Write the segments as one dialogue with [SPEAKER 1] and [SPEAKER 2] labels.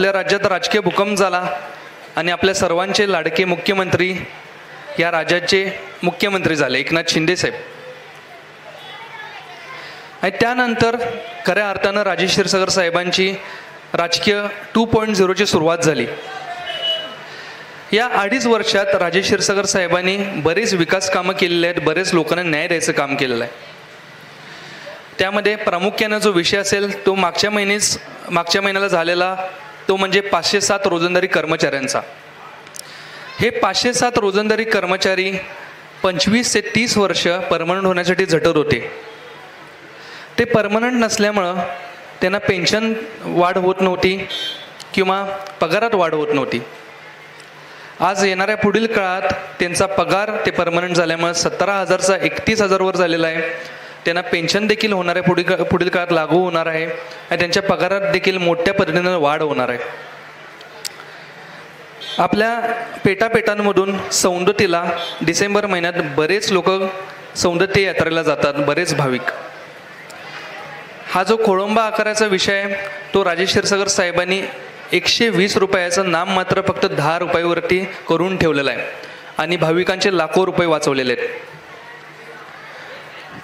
[SPEAKER 1] आपल्या राज्यात राजकीय भूकंप झाला आणि आपल्या सर्वांचे लाडके मुख्यमंत्री या राज्याचे मुख्यमंत्री झाले एकनाथ शिंदे साहेब. आणि त्यानंतर खऱ्या अर्थानं राजेश क्षीरसागर साहेबांची राजकीय 2.0ची सुरुवात झाली. या 2.5 वर्षात राजेश क्षीरसागर साहेबांनी बरेच विकास कामं केलेले आहेत, बरेच लोकांना न्याय द्यायचं काम केलेलं आहे. त्यामध्ये प्रामुख्यानं जो विषय असेल तो मागच्या महिन्याला झालेला तो म्हणजे 507 रोजंदारी कर्मचाऱ्यांचा. हे 507 रोजंदारी कर्मचारी 25 ते 30 वर्ष परमनंट होण्यासाठी झटत होते. ते परमनंट नसल्यामुळं त्यांना पेन्शन वाढ होत नव्हती किंवा पगारात वाढ होत नव्हती. आज येणाऱ्या पुढील काळात त्यांचा पगार ते परमनंट झाल्यामुळे 17,000चा 31,000वर झालेला आहे. त्यांना पेन्शन देखील होणाऱ्या पुढील काळात लागू होणार आहे आणि त्यांच्या पगारात देखील मोठ्या पद्धतीनं वाढ होणार आहे. आपल्या पेटापेटांमधून सौंदतीला डिसेंबर महिन्यात बरेच लोक सौंदती यात्रेला जातात, बरेच भाविक. हा जो खोळंबा आकाराचा विषय आहे तो राजेश क्षीरसागर साहेबांनी 120 रुपयाचं नाम मात्र फक्त 10 रुपयावरती करून ठेवलेलं आहे आणि भाविकांचे लाखो रुपये वाचवलेले आहेत.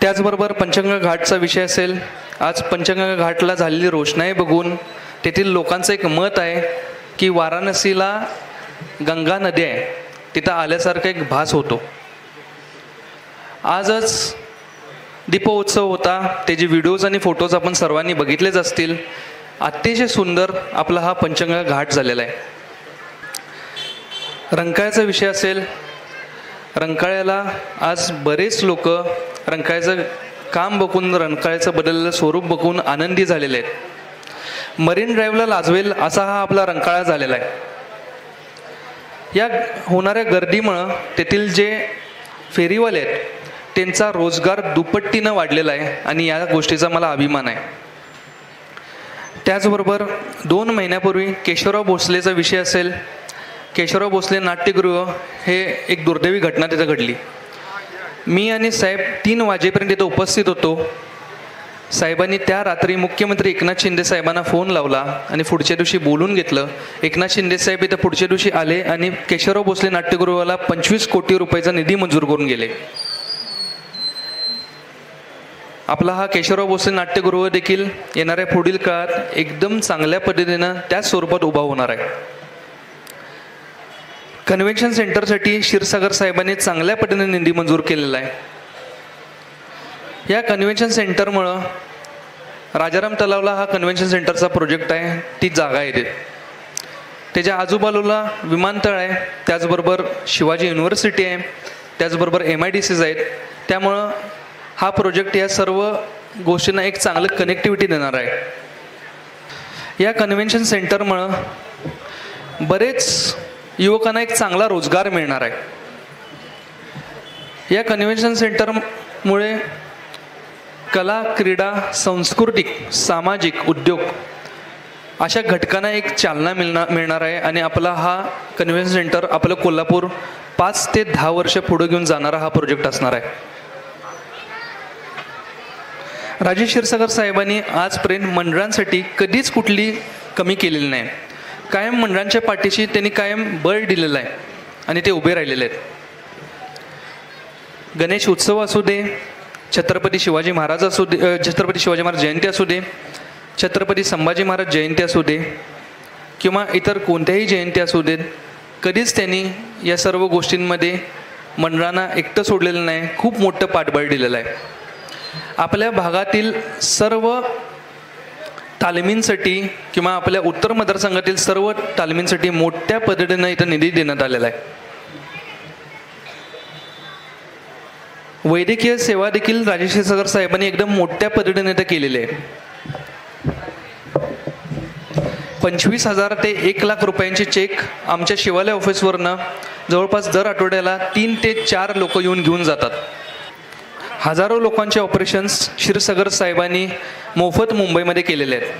[SPEAKER 1] त्याचबरोबर पंचगंगा घाटचा विषय असेल. आज पंचगंगा घाटला झालेली रोषणाई बघून तेथील लोकांचं एक मत आहे की वाराणसीला गंगा नदी आहे, तिथं आल्यासारखा एक भास होतो. आजच दीपोत्सव होता, त्याचे व्हिडिओज आणि फोटोज आपण सर्वांनी बघितलेच असतील. अतिशय सुंदर आपला हा पंचगंगा घाट झालेला आहे. रंकाळ्याचा विषय असेल. रंकाळ्याला आज बरेच लोक रंकाळ्याचं काम बघून, रंकाळ्याचं बदललेलं स्वरूप बघून आनंदी झालेले आहेत. मरीन ड्राईव्हला लाजवेल असा हा आपला रंकाळा झालेला आहे. या होणाऱ्या गर्दीमुळं तेथील जे फेरीवाले आहेत त्यांचा रोजगार दुपट्टीनं वाढलेला आहे आणि या गोष्टीचा मला अभिमान आहे. त्याचबरोबर 2 महिन्यापूर्वी केशवराव भोसलेचा विषय असेल. केशवराव भोसले नाट्यगृह हे एक दुर्दैवी घटना तिथं घडली. मी आणि साहेब 3 वाजेपर्यंत तिथं उपस्थित होतो. साहेबांनी त्या रात्री मुख्यमंत्री एकनाथ शिंदे साहेबांना फोन लावला आणि पुढच्या दिवशी बोलून घेतलं. एकनाथ शिंदे साहेब इथं पुढच्या दिवशी आले आणि केशवराव भोसले नाट्यगृहाला 25 कोटी रुपयाचा निधी मंजूर करून गेले. आपला हा केशवराव भोसले नाट्यगृह देखील येणाऱ्या पुढील काळात एकदम चांगल्या पद्धतीनं त्याच स्वरूपात उभा होणार आहे. कन्व्हेन्शन सेंटरसाठी क्षीरसागर साहेबांनी चांगल्या पद्धतीने निधी मंजूर केलेला आहे. या कन्व्हेन्शन सेंटरमुळं राजाराम तलावला हा कन्व्हेन्शन सेंटरचा प्रोजेक्ट आहे, ती जागा येते. त्याच्या आजूबाजूला विमानतळ आहे, त्याचबरोबर शिवाजी युनिव्हर्सिटी आहे, त्याचबरोबर MIDCs आहेत. त्यामुळं हा प्रोजेक्ट या सर्व गोष्टींना एक चांगलं कनेक्टिव्हिटी देणार आहे. या कन्व्हेन्शन सेंटरमुळं बरेच युवकांना एक चांगला रोजगार मिळणार आहे. या कन्व्हेन्शन सेंटरमुळे कला, क्रीडा, सांस्कृतिक, सामाजिक, उद्योग अशा घटकांना एक चालना मिळणार आहे आणि आपला हा कन्व्हेन्शन सेंटर आपलं कोल्हापूर 5 ते 10 वर्ष पुढे घेऊन जाणारा हा प्रोजेक्ट असणार आहे. राजेश क्षीरसागर साहेबांनी आजपर्यंत मंडळांसाठी कधीच कुठली कमी केलेली नाही. कायम मंडळांच्या पाठीशी त्यांनी कायम बळ दिलेलं आहे आणि ते उभे राहिलेले आहेत. गणेश उत्सव असू दे, छत्रपती शिवाजी महाराज असू दे, छत्रपती शिवाजी महाराज जयंती असू दे, छत्रपती संभाजी महाराज जयंती असू दे किंवा इतर कोणत्याही जयंती असू देत, कधीच त्यांनी या सर्व गोष्टींमध्ये मंडळांना एकटं सोडलेलं नाही, खूप मोठं पाठबळ दिलेलं आहे. आपल्या भागातील सर्व तालमींसाठी किंवा आपल्या उत्तर मतदारसंघातील सर्व तालमींसाठी मोठ्या पद्धतीनं इथं निधी देण्यात आलेला आहे. वैद्यकीय सेवा देखील राजेश क्षीरसागर साहेबांनी एकदम मोठ्या पद्धतीने इथं केलेली आहे. 25,000 ते 1,00,000 रुपयांचे चेक आमच्या शिवालय ऑफिसवरनं जवळपास दर आठवड्याला 3 ते 4 लोक येऊन घेऊन जातात. हजारो लोकांचे ऑपरेशन्स क्षीरसागर साहेबांनी मोफत मुंबईमध्ये केलेले आहेत.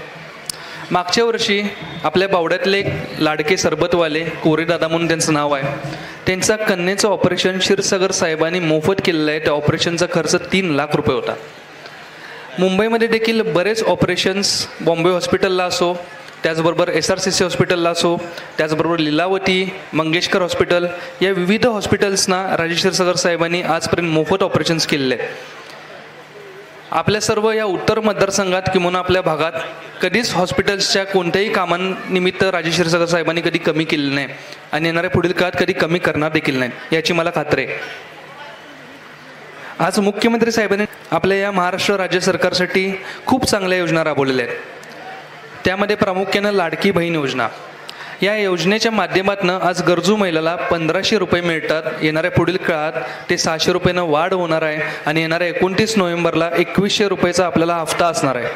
[SPEAKER 1] मागच्या वर्षी आपल्या बावड्यातले एक लाडके सरबतवाले कोरेदादा म्हणून त्यांचं नाव आहे, त्यांचा कन्येचं ऑपरेशन क्षीरसागर साहेबांनी मोफत केलेलं आहे. त्या ऑपरेशनचा खर्च 3,00,000 रुपये होता. मुंबईमध्ये देखील बरेच ऑपरेशन्स, बॉम्बे हॉस्पिटलला असो, त्याचबरोबर SRCC हॉस्पिटलला असो, त्याचबरोबर लीलावती, मंगेशकर हॉस्पिटल, या विविध हॉस्पिटल्सना राजेश क्षीरसागर साहेबांनी आजपर्यंत मोफत ऑपरेशन्स केलेले आहेत. आपल्या सर्व या उत्तर मतदारसंघात किंवा आपल्या भागात कधीच हॉस्पिटल्सच्या कोणत्याही कामांनिमित्त राजेश क्षीरसागर साहेबांनी कधी कमी केलेलं नाही आणि येणाऱ्या पुढील काळात कधी कमी करणार देखील नाही, याची मला खात्री आहे. आज मुख्यमंत्री साहेबांनी आपल्या या महाराष्ट्र राज्य सरकारसाठी खूप चांगल्या योजना राबवलेल्या आहेत. त्यामध्ये प्रामुख्यानं लाडकी बहीण योजना, या योजनेच्या माध्यमातून आज गरजू महिलाला 1500 रुपये मिळतात. येणाऱ्या पुढील काळात ते 600 रुपयानं वाढ होणार आहे आणि येणाऱ्या 29 नोव्हेंबरला 2100 रुपयाचा आपल्याला हप्ता असणार आहे.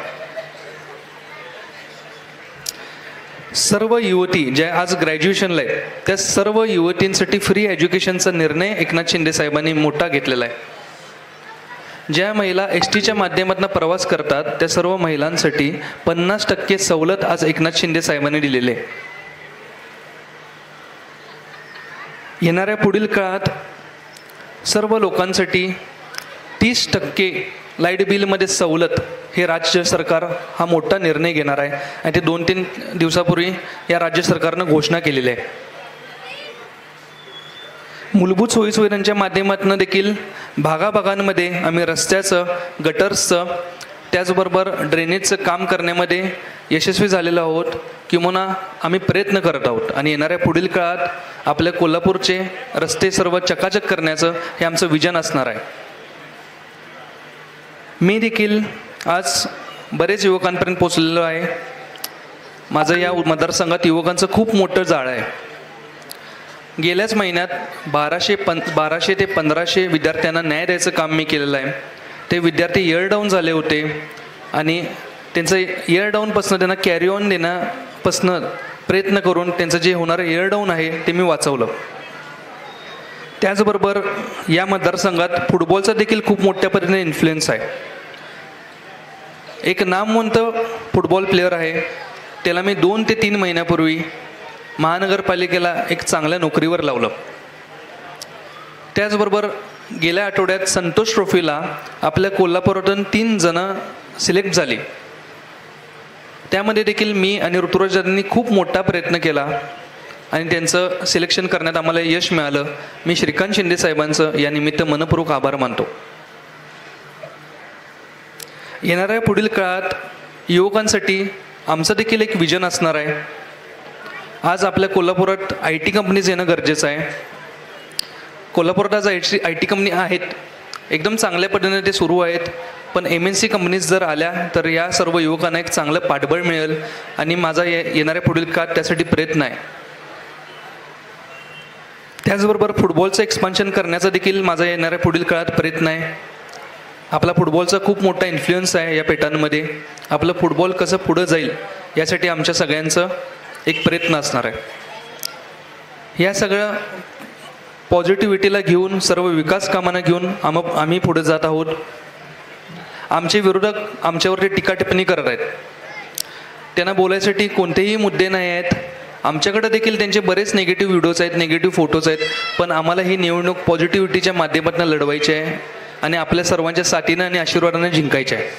[SPEAKER 1] सर्व युवती ज्या आज ग्रॅज्युएशनला आहेत त्या सर्व युवतींसाठी फ्री एज्युकेशनचा निर्णय एकनाथ शिंदे साहेबांनी मोठा घेतलेला आहे. ज्या महिला STच्या माध्यमातून प्रवास करतात त्या सर्व महिलांसाठी 50% सवलत आज एकनाथ शिंदे साहेबांनी दिलेली आहे. येणाऱ्या पुढील काळात सर्व लोकांसाठी 30% लाईट बिलमध्ये सवलत हे राज्य सरकार हा मोठा निर्णय घेणार आहे आणि ते 2-3 दिवसापूर्वी या राज्य सरकारनं घोषणा केलेली आहे. मूलभूत सोयीसुविधांच्या माध्यमातून देखील भागाभागांमध्ये आम्ही रस्त्याचं, गटर्सचं, त्याचबरोबर ड्रेनेजचं काम करण्यामध्ये यशस्वी झालेलो आहोत किंवा आम्ही प्रयत्न करत आहोत आणि येणाऱ्या पुढील काळात आपल्या कोल्हापूरचे रस्ते सर्व चकाचक करण्याचं हे आमचं विजन असणार आहे. मी देखील आज बरेच युवकांपर्यंत पोचलेलो आहे. माझं या मतदारसंघात युवकांचं खूप मोठं जाळं आहे. गेल्याच महिन्यात 1200 ते 1500 विद्यार्थ्यांना न्याय द्यायचं काम मी केलेलं आहे. ते विद्यार्थी इयर डाऊन झाले होते आणि त्यांचं इयर डाऊनपासून त्यांना कॅरी ऑन देण्यापासून प्रयत्न करून त्यांचं जे होणारं इयर डाऊन आहे ते मी वाचवलं. त्याचबरोबर या मतदारसंघात फुटबॉलचा देखील खूप मोठ्या पद्धतीने इन्फ्लुएन्स आहे. एक नामवंत फुटबॉल प्लेअर आहे, त्याला मी 2 ते 3 महिन्यापूर्वी महानगरपालिकेला एक चांगल्या नोकरीवर लावलं. त्याचबरोबर गेल्या आठवड्यात संतोष ट्रॉफीला आपल्या कोल्हापुरातून 3 जणं सिलेक्ट झाली. त्यामध्ये देखील मी आणि ऋतुराजांनी खूप मोठा प्रयत्न केला आणि त्यांचं सिलेक्शन करण्यात आम्हाला यश मिळालं. मी श्रीकांत शिंदे साहेबांचं या निमित्त मनपूर्वक आभार मानतो. येणाऱ्या पुढील काळात युवकांसाठी आमचं देखील एक विजन असणार आहे. आज आपल्या कोल्हापुरात IT कंपनीज येणं गरजेचं आहे. कोल्हापुरात आज IT कंपनी आहेत, एकदम चांगल्या पद्धतीने ते सुरू आहेत, पण MNC कंपनीज जर आल्या तर या सर्व युवकांना एक चांगलं पाठबळ मिळेल आणि माझा येणाऱ्या पुढील काळात त्यासाठी प्रयत्न आहे. त्याचबरोबर फुटबॉलचं एक्सपान्शन करण्याचा देखील माझा येणाऱ्या पुढील काळात प्रयत्न आहे. आपला फुटबॉलचा खूप मोठा इन्फ्लुएन्स आहे या पेटांमध्ये. आपलं फुटबॉल कसं पुढं जाईल यासाठी आमच्या सगळ्यांचं एक प्रयत्न असणार आहे. या सगळ्या पॉझिटिव्हिटीला घेऊन, सर्व विकास कामांना घेऊन आम्ही पुढे जात आहोत. आमचे विरोधक आमच्यावरती टीका टिप्पणी करत आहेत. त्यांना बोलायसाठी कोणतेही मुद्दे नाही आहेत. आमच्याकडे देखील त्यांचे बरेच निगेटिव्ह व्हिडिओज आहेत, निगेटिव्ह फोटोज आहेत, पण आम्हाला ही निवडणूक पॉझिटिव्हिटीच्या माध्यमातून लढवायची आहे आणि आपल्या सर्वांच्या साथीनं आणि आशीर्वादाने जिंकायचे आहे.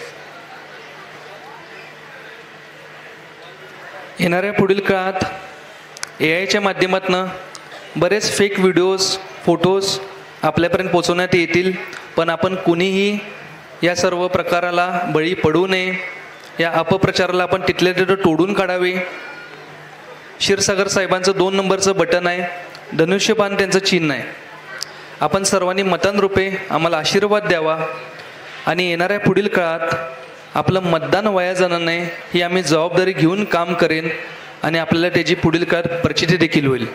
[SPEAKER 1] येणाऱ्या पुढील काळात AIच्या माध्यमातून बरेच फेक व्हिडिओज, फोटोज आपल्यापर्यंत पोचवण्यात येतील, पण आपण कुणीही या सर्व प्रकाराला बळी पडू नये. या अपप्रचाराला आपण तिथल्या तिथं तोडून काढावे. क्षीरसागर साहेबांचं 2 नंबरचं बटन आहे, धनुष्यबाण त्यांचं चिन्ह आहे. आपण सर्वांनी मतांरूपे आम्हाला आशीर्वाद द्यावा आणि येणाऱ्या पुढील काळात आपलं मतदान वाया जाणार नाही ही आम्ही जबाबदारी घेऊन काम करेन आणि आपल्याला त्याची पुढील काळात प्रचिती देखील होईल.